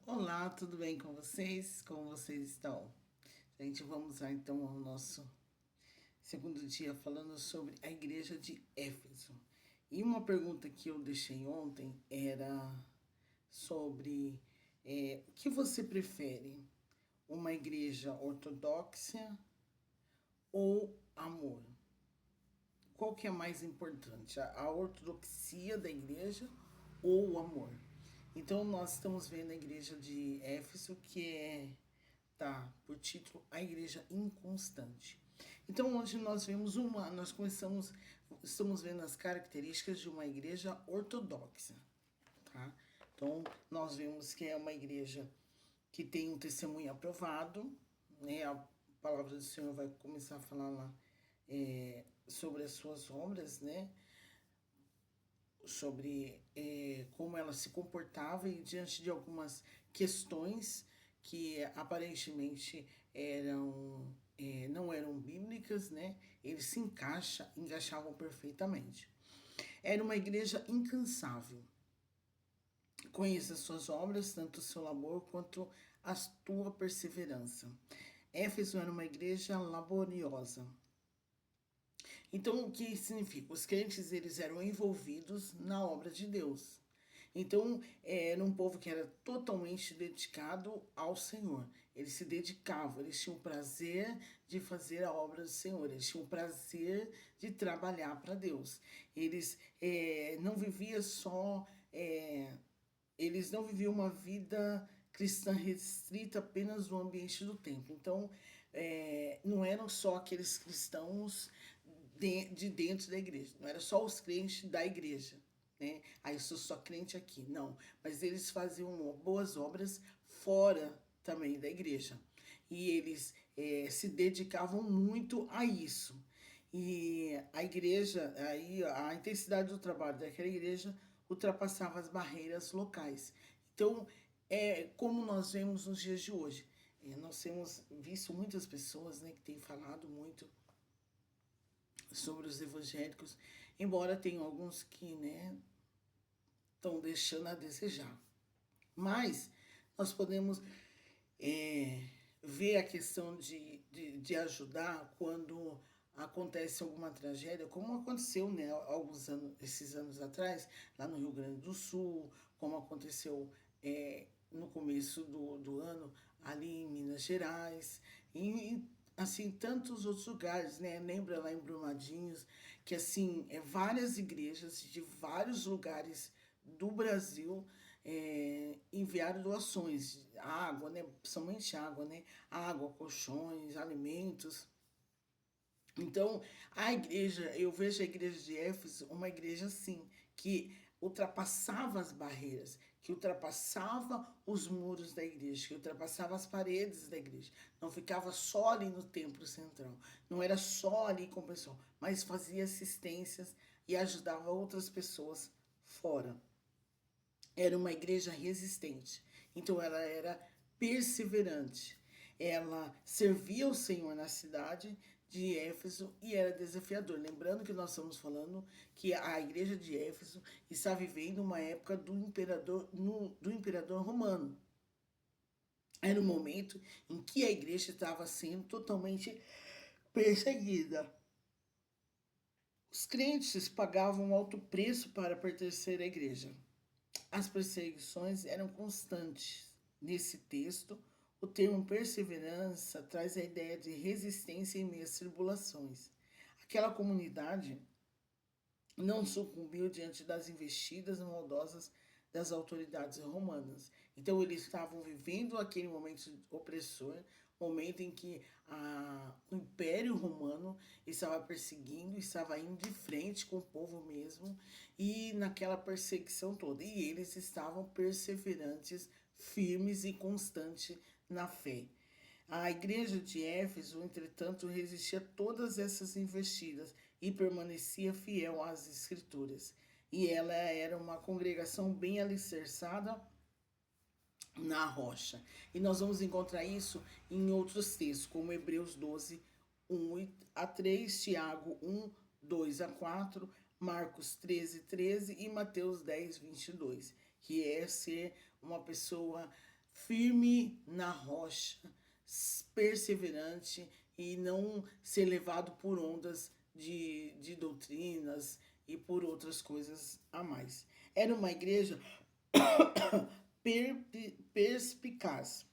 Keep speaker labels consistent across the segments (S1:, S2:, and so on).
S1: Olá, tudo bem com vocês? Como vocês estão? Gente, vamos lá então ao nosso segundo dia falando sobre a igreja de Éfeso. E uma pergunta que eu deixei ontem era sobre o que você prefere? Uma igreja ortodoxa ou amor? Qual que é mais importante? A ortodoxia da igreja ou o amor? Então nós estamos vendo a igreja de Éfeso, que tá por título A Igreja Inconstante. Então hoje nós estamos vendo as características de uma igreja ortodoxa, tá? Então nós vemos que é uma igreja que tem um testemunho aprovado, né? A palavra do Senhor vai começar a falar lá sobre as suas obras, né? Sobre como ela se comportava e diante de algumas questões que aparentemente não eram bíblicas, né? Eles encaixavam perfeitamente. Era uma igreja incansável. Conheça as suas obras, tanto o seu labor quanto a tua perseverança. Éfeso era uma igreja laboriosa. Então, o que significa? Os crentes eles eram envolvidos na obra de Deus. Então, era um povo que era totalmente dedicado ao Senhor. Eles se dedicavam, eles tinham prazer de fazer a obra do Senhor, eles tinham prazer de trabalhar para Deus. Eles não viviam só. Eles não viviam uma vida cristã restrita apenas no ambiente do templo. Então, não eram só aqueles cristãos de dentro da igreja, não era só os crentes da igreja, né? Ah, eu sou só crente aqui, não. Mas eles faziam boas obras fora também da igreja. E eles se dedicavam muito a isso. E a igreja, aí a intensidade do trabalho daquela igreja ultrapassava as barreiras locais. Então, é como nós vemos nos dias de hoje. Nós temos visto muitas pessoas, né, que têm falado muito sobre os evangélicos, embora tenham alguns que, né, estão deixando a desejar. Mas nós podemos ver a questão de ajudar quando acontece alguma tragédia, como aconteceu, né, esses anos atrás, lá no Rio Grande do Sul, como aconteceu no começo do ano ali em Minas Gerais, e assim tantos outros lugares, né? Lembra lá em Brumadinhos que assim várias igrejas de vários lugares do Brasil enviaram doações, água, né? Principalmente água, né? Água, colchões, alimentos. Então, eu vejo a igreja de Éfeso uma igreja assim, que ultrapassava as barreiras, que ultrapassava os muros da igreja, que ultrapassava as paredes da igreja. Não ficava só ali no templo central, não era só ali com o pessoal, mas fazia assistências e ajudava outras pessoas fora. Era uma igreja resistente, então ela era perseverante. Ela servia o Senhor na cidade de Éfeso e era desafiador. Lembrando que nós estamos falando que a igreja de Éfeso está vivendo uma época do imperador romano. Era um momento em que a igreja estava sendo totalmente perseguida. Os crentes pagavam um alto preço para pertencer à igreja. As perseguições eram constantes. Nesse texto, o termo perseverança traz a ideia de resistência em meio às tribulações. Aquela comunidade não sucumbiu diante das investidas maldosas das autoridades romanas. Então eles estavam vivendo aquele momento opressor, momento em que o Império Romano estava perseguindo, estava indo de frente com o povo mesmo, e naquela perseguição toda. E eles estavam perseverantes, firmes e constantes na fé. A igreja de Éfeso, entretanto, resistia a todas essas investidas e permanecia fiel às escrituras. E ela era uma congregação bem alicerçada na rocha. E nós vamos encontrar isso em outros textos, como Hebreus 12, 1 a 3, Tiago 1, 2 a 4, Marcos 13, 13 e Mateus 10, 22, que é ser uma pessoa firme na rocha, perseverante e não ser levado por ondas de doutrinas e por outras coisas a mais. Era uma igreja perspicaz.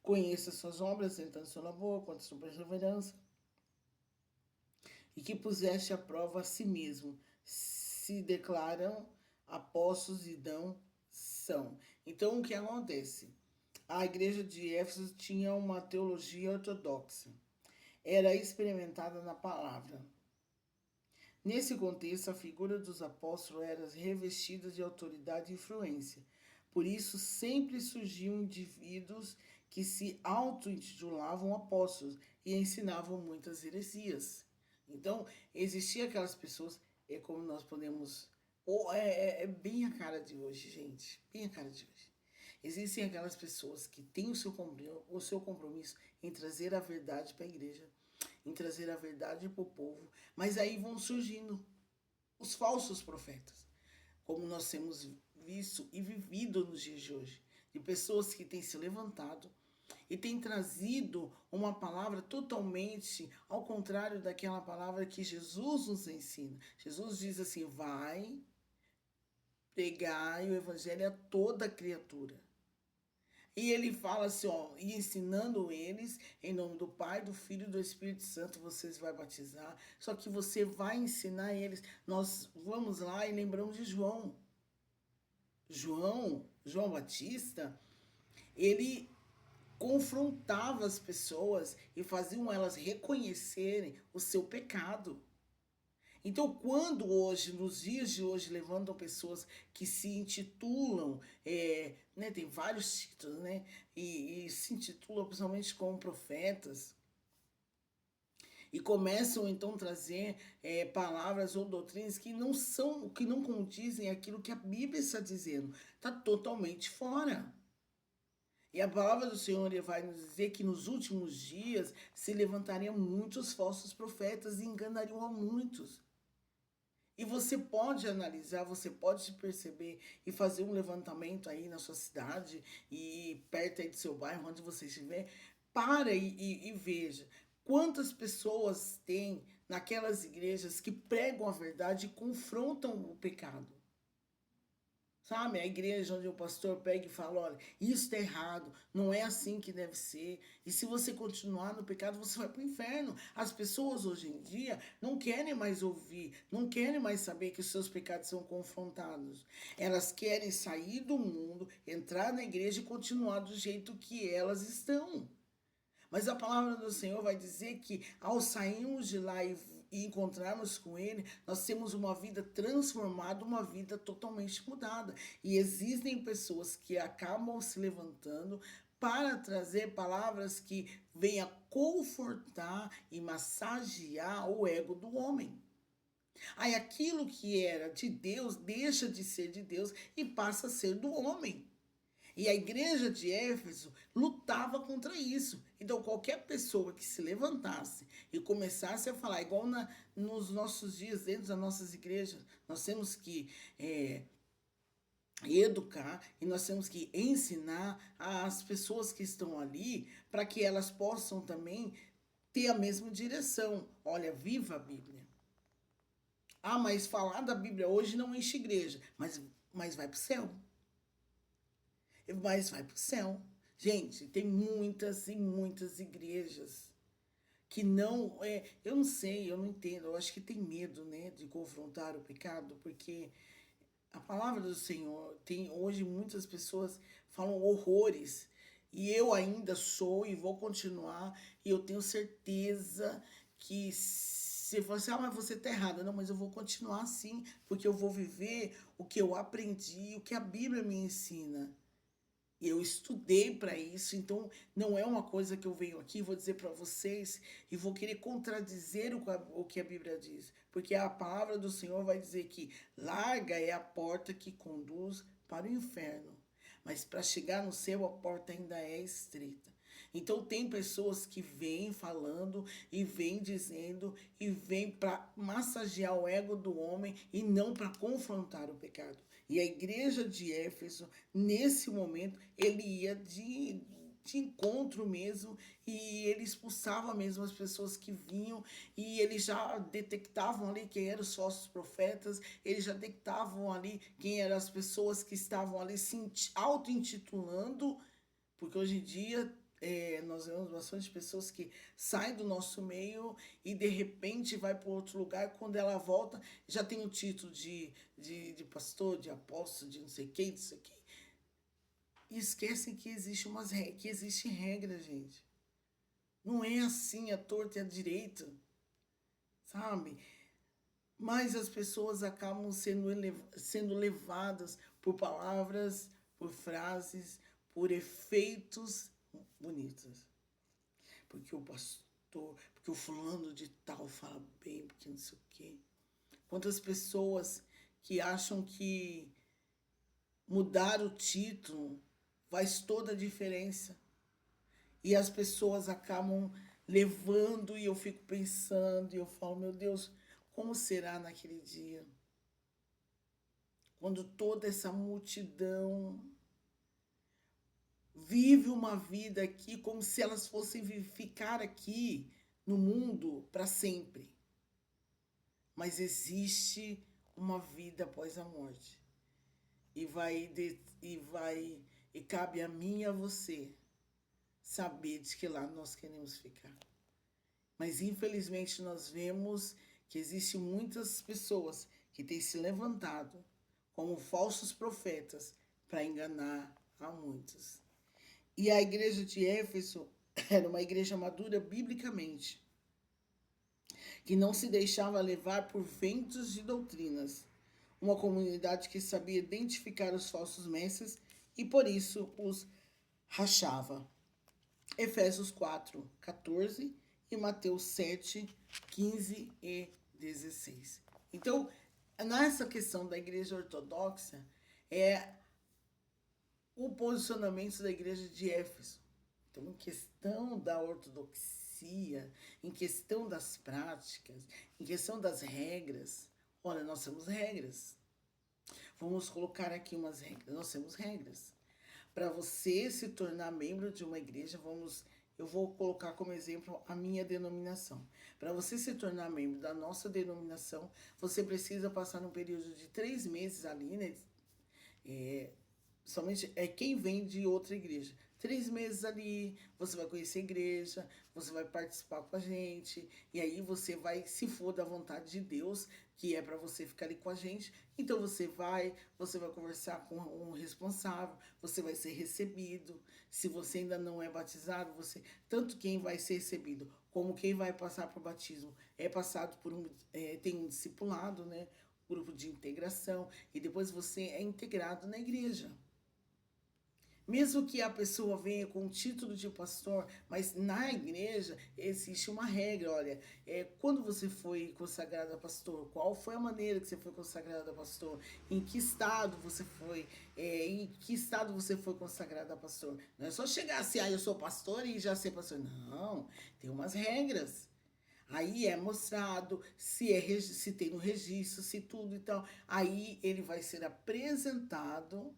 S1: Conheça suas obras, tentando sua labor, quanto sua perseverança, e que puseste à prova a si mesmo, se declaram apóstolos e não são. Então, o que acontece? A igreja de Éfeso tinha uma teologia ortodoxa. Era experimentada na palavra. Nesse contexto, a figura dos apóstolos era revestida de autoridade e influência. Por isso, sempre surgiam indivíduos que se auto-intitulavam apóstolos e ensinavam muitas heresias. Então, existiam aquelas pessoas, é como nós podemos. É bem a cara de hoje, gente. Bem a cara de hoje. Existem aquelas pessoas que têm o seu compromisso em trazer a verdade para a igreja, em trazer a verdade para o povo, mas aí vão surgindo os falsos profetas, como nós temos visto e vivido nos dias de hoje, de pessoas que têm se levantado e têm trazido uma palavra totalmente ao contrário daquela palavra que Jesus nos ensina. Jesus diz assim: vai pregar o evangelho a toda criatura. E ele fala assim, ó, e ensinando eles, em nome do Pai, do Filho e do Espírito Santo, vocês vão batizar. Só que você vai ensinar eles. Nós vamos lá e lembramos de João. João Batista, ele confrontava as pessoas e faziam elas reconhecerem o seu pecado. Então, quando hoje, nos dias de hoje, levantam pessoas que se intitulam, né, tem vários títulos, né, e se intitulam principalmente como profetas, e começam então a trazer palavras ou doutrinas que não são, que não condizem aquilo que a Bíblia está dizendo, está totalmente fora. E a palavra do Senhor vai nos dizer que nos últimos dias se levantariam muitos falsos profetas e enganariam a muitos. E você pode analisar, você pode perceber e fazer um levantamento aí na sua cidade e perto aí do seu bairro, onde você estiver, para e veja quantas pessoas tem naquelas igrejas que pregam a verdade e confrontam o pecado. Sabe, a igreja onde o pastor pega e fala, olha, isso está errado, não é assim que deve ser. E se você continuar no pecado, você vai para o inferno. As pessoas hoje em dia não querem mais ouvir, não querem mais saber que os seus pecados são confrontados. Elas querem sair do mundo, entrar na igreja e continuar do jeito que elas estão. Mas a palavra do Senhor vai dizer que ao sairmos de lá e encontrarmos com Ele, nós temos uma vida transformada, uma vida totalmente mudada. E existem pessoas que acabam se levantando para trazer palavras que venham confortar e massagear o ego do homem. Aí aquilo que era de Deus deixa de ser de Deus e passa a ser do homem. E a igreja de Éfeso lutava contra isso. Então, qualquer pessoa que se levantasse e começasse a falar, igual nos nossos dias, dentro das nossas igrejas, nós temos que educar e nós temos que ensinar as pessoas que estão ali para que elas possam também ter a mesma direção. Olha, viva a Bíblia. Ah, mas falar da Bíblia hoje não enche igreja, mas vai para o céu. Mas vai para o céu. Gente, tem muitas e muitas igrejas que não... eu não sei, eu não entendo. Eu acho que tem medo, né, de confrontar o pecado, porque a palavra do Senhor tem hoje muitas pessoas falam horrores. E eu ainda sou e vou continuar. E eu tenho certeza que se você, mas você está errada. Não, mas eu vou continuar assim, porque eu vou viver o que eu aprendi, o que a Bíblia me ensina. Eu estudei para isso, então não é uma coisa que eu venho aqui, vou dizer para vocês e vou querer contradizer o que a Bíblia diz. Porque a palavra do Senhor vai dizer que larga é a porta que conduz para o inferno. Mas para chegar no céu, a porta ainda é estreita. Então tem pessoas que vêm falando e vêm dizendo e vêm para massagear o ego do homem e não para confrontar o pecado. E a igreja de Éfeso, nesse momento, ele ia de encontro mesmo, e ele expulsava mesmo as pessoas que vinham, e eles já detectavam ali quem eram os falsos profetas, eles já detectavam ali quem eram as pessoas que estavam ali se auto-intitulando, porque hoje em dia nós vemos bastante pessoas que saem do nosso meio e de repente vai para outro lugar. Quando ela volta, já tem o título de pastor, de apóstolo, de não sei quem, disso aqui. E esquecem que que existe regra, gente. Não é assim, a torta e a direita, sabe? Mas as pessoas acabam sendo levadas por palavras, por frases, por efeitos bonitos. Porque o pastor, porque o fulano de tal fala bem, porque não sei o quê. Quantas pessoas que acham que mudar o título faz toda a diferença. E as pessoas acabam levando, e eu fico pensando, e eu falo, meu Deus, como será naquele dia? Quando toda essa multidão vive uma vida aqui como se elas fossem ficar aqui no mundo para sempre. Mas existe uma vida após a morte. E cabe a mim e a você saber de que lá nós queremos ficar. Mas infelizmente nós vemos que existem muitas pessoas que têm se levantado como falsos profetas para enganar a muitos. E a igreja de Éfeso era uma igreja madura biblicamente, que não se deixava levar por ventos de doutrinas, uma comunidade que sabia identificar os falsos mestres e por isso os rachava. Efésios 4, 14 e Mateus 7, 15 e 16. Então, nessa questão da igreja ortodoxa, é o posicionamento da igreja de Éfeso. Então, em questão da ortodoxia, em questão das práticas, em questão das regras, olha, nós temos regras. Vamos colocar aqui umas regras. Nós temos regras. Para você se tornar membro de uma igreja, eu vou colocar como exemplo a minha denominação. Para você se tornar membro da nossa denominação, você precisa passar um período de 3 meses ali, né? Somente é quem vem de outra igreja. 3 meses ali, você vai conhecer a igreja, você vai participar com a gente, e aí você vai, se for da vontade de Deus, que é para você ficar ali com a gente, então você vai conversar com um responsável, você vai ser recebido. Se você ainda não é batizado, tanto quem vai ser recebido como quem vai passar por batismo é passado por tem um discipulado, né? Grupo de integração, e depois você é integrado na igreja. Mesmo que a pessoa venha com o título de pastor, mas na igreja existe uma regra, olha, quando você foi consagrado a pastor, qual foi a maneira que você foi consagrado a pastor, em que estado você foi, em que estado você foi consagrado a pastor. Não é só chegar assim, eu sou pastor e já ser pastor. Não, tem umas regras. Aí é mostrado se tem no registro, se tudo e tal. Aí ele vai ser apresentado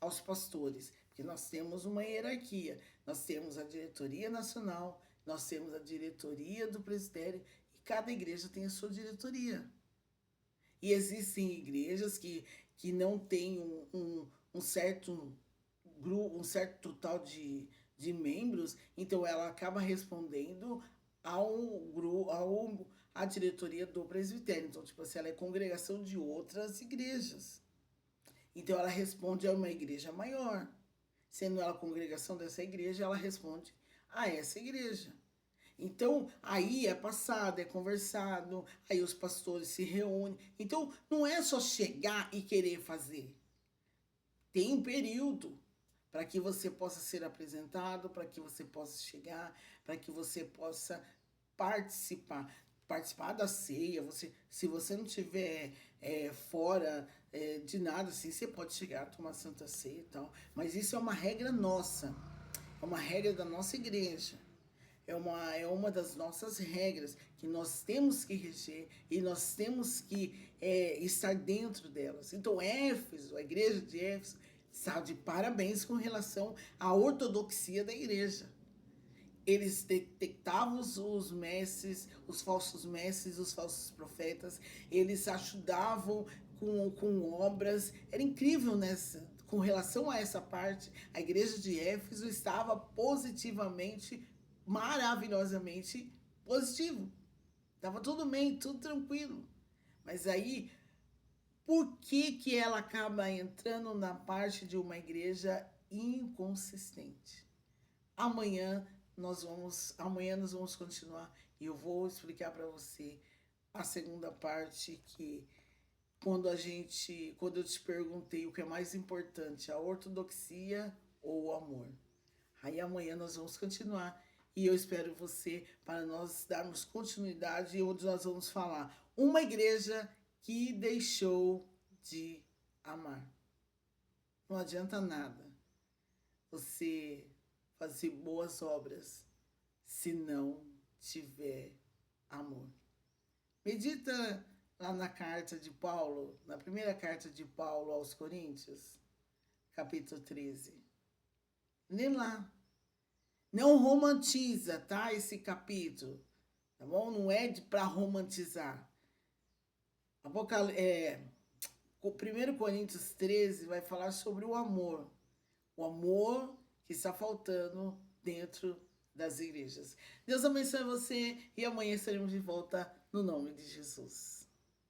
S1: aos pastores, porque nós temos uma hierarquia. Nós temos a diretoria nacional, nós temos a diretoria do presbitério, e cada igreja tem a sua diretoria. E existem igrejas que não têm um certo grupo, um certo total de membros, então ela acaba respondendo à diretoria do presbitério. Então, tipo assim, ela é congregação de outras igrejas. Então ela responde a uma igreja maior. Sendo ela a congregação dessa igreja, ela responde a essa igreja. Então, aí é passado, é conversado, aí os pastores se reúnem. Então, não é só chegar e querer fazer. Tem um período para que você possa ser apresentado, para que você possa chegar, para que você possa participar da ceia. Se você não tiver fora de nada, assim, você pode chegar a tomar Santa Ceia e tal. Mas isso é uma regra nossa, é uma regra da nossa igreja. é uma das nossas regras que nós temos que reger e nós temos que estar dentro delas. Então, Éfeso, a igreja de Éfeso, está de parabéns com relação à ortodoxia da igreja. Eles detectavam os mestres, os falsos profetas, eles ajudavam com obras. Era incrível com relação a essa parte. A igreja de Éfeso estava positivamente, maravilhosamente positivo. Estava tudo bem, tudo tranquilo. Mas aí, por que ela acaba entrando na parte de uma igreja inconsistente? Amanhã nós vamos continuar e eu vou explicar para você a segunda parte, que quando eu te perguntei o que é mais importante, a ortodoxia ou o amor. Aí amanhã nós vamos continuar e eu espero você para nós darmos continuidade, onde nós vamos falar uma igreja que deixou de amar. Não adianta nada você fazer boas obras se não tiver amor. Medita lá na carta de Paulo, na primeira carta de Paulo aos Coríntios, capítulo 13. Lê lá. Não romantiza, tá? Esse capítulo, tá bom? Não é para romantizar. O 1 Coríntios 13 vai falar sobre o amor. O amor que está faltando dentro das igrejas. Deus abençoe você e amanhã estaremos de volta no nome de Jesus.